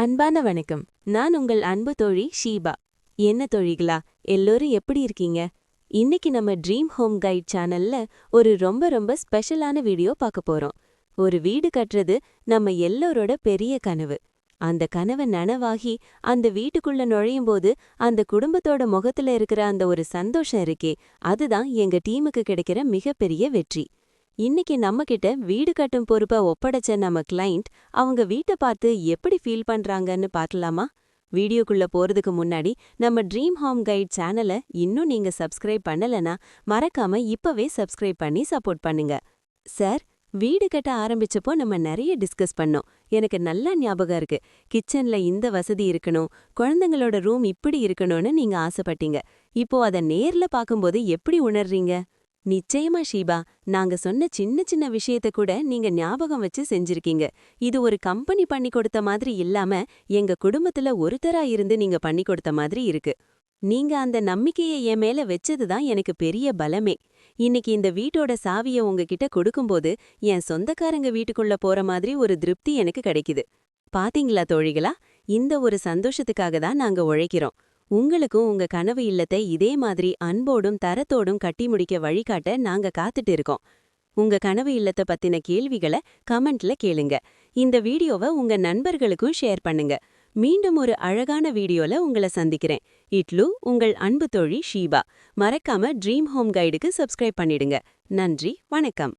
அன்பான வணக்கம். நான் உங்கள் அன்பு தோழி ஷீபா. என்ன தோழிகளா, எல்லோரும் எப்படி இருக்கீங்க? இன்னைக்கு நம்ம ட்ரீம் ஹோம் கைட் சேனல்ல ஒரு ரொம்ப ஸ்பெஷலான வீடியோ பார்க்க போறோம். ஒரு வீடு கட்டுறது நம்ம எல்லோரோட பெரிய கனவு. அந்த கனவு நனவாகி அந்த வீட்டுக்குள்ள நுழையும்போது அந்த குடும்பத்தோட முகத்துல இருக்கிற அந்த ஒரு சந்தோஷம் இருக்கே, அதுதான் எங்க டீமுக்கு கிடைக்கிற மிகப்பெரிய வெற்றி. இன்னைக்கு நம்ம கிட்ட வீடு கட்டும் பொறுப்பை ஒப்படைச்ச நம்ம கிளைண்ட் அவங்க வீட்டை பார்த்து எப்படி ஃபீல் பண்றாங்கன்னு பார்க்கலாமா? வீடியோக்குள்ள போறதுக்கு முன்னாடி நம்ம ட்ரீம் ஹோம் கைட் சேனலை இன்னும் நீங்க சப்ஸ்கிரைப் பண்ணலனா மறக்காம இப்பவே சப்ஸ்கிரைப் பண்ணி சப்போர்ட் பண்ணுங்க. சார், வீடு கட்ட ஆரம்பிச்சப்போ நம்ம நிறைய டிஸ்கஸ் பண்ணோம். எனக்கு நல்லா ஞாபகம் இருக்கு. கிச்சன்ல இந்த வசதி இருக்கணும், குழந்தைங்களோட ரூம் இப்படி இருக்கணும்னு நீங்க ஆசைப்பட்டீங்க. இப்போ அதை நேர்ல பார்க்கும்போது எப்படி உணர்றீங்க? நிச்சயமா ஷீபா, நாங்க சொன்ன சின்ன விஷயத்த கூட நீங்க ஞாபகம் வச்சு செஞ்சிருக்கீங்க. இது ஒரு கம்பெனி பண்ணி கொடுத்த மாதிரி இல்லாம எங்க குடும்பத்துல ஒருத்தரா இருந்து நீங்க பண்ணி கொடுத்த மாதிரி இருக்கு. நீங்க அந்த நம்பிக்கைய என் மேல வச்சதுதான் எனக்கு பெரிய பலமே. இன்னைக்கு இந்த வீட்டோட சாவிய உங்ககிட்ட கொடுக்கும்போது என் சொந்தக்காரங்க வீட்டுக்குள்ள போற மாதிரி ஒரு திருப்தி எனக்கு கிடைக்குது. பாத்தீங்களா தோழிகளா, இந்த ஒரு சந்தோஷத்துக்காக தான் நாங்க உழைக்கிறோம். உங்களுக்கும் உங்க கனவு இல்லத்தை இதே மாதிரி அன்போடும் தரத்தோடும் கட்டி முடிக்க வழிகாட்ட நாங்க காத்துட்டு இருக்கோம். உங்க கனவு இல்லத்தை பத்தின கேள்விகளை கமெண்ட்ல கேளுங்க. இந்த வீடியோவை உங்க நண்பர்களுக்கும் ஷேர் பண்ணுங்க. மீண்டும் ஒரு அழகான வீடியோல உங்களை சந்திக்கிறேன். இட்லு உங்கள் அன்பு தோழி ஷீபா. மறக்காம ட்ரீம் ஹோம் கைடுக்கு சப்ஸ்கிரைப் பண்ணிடுங்க. நன்றி, வணக்கம்.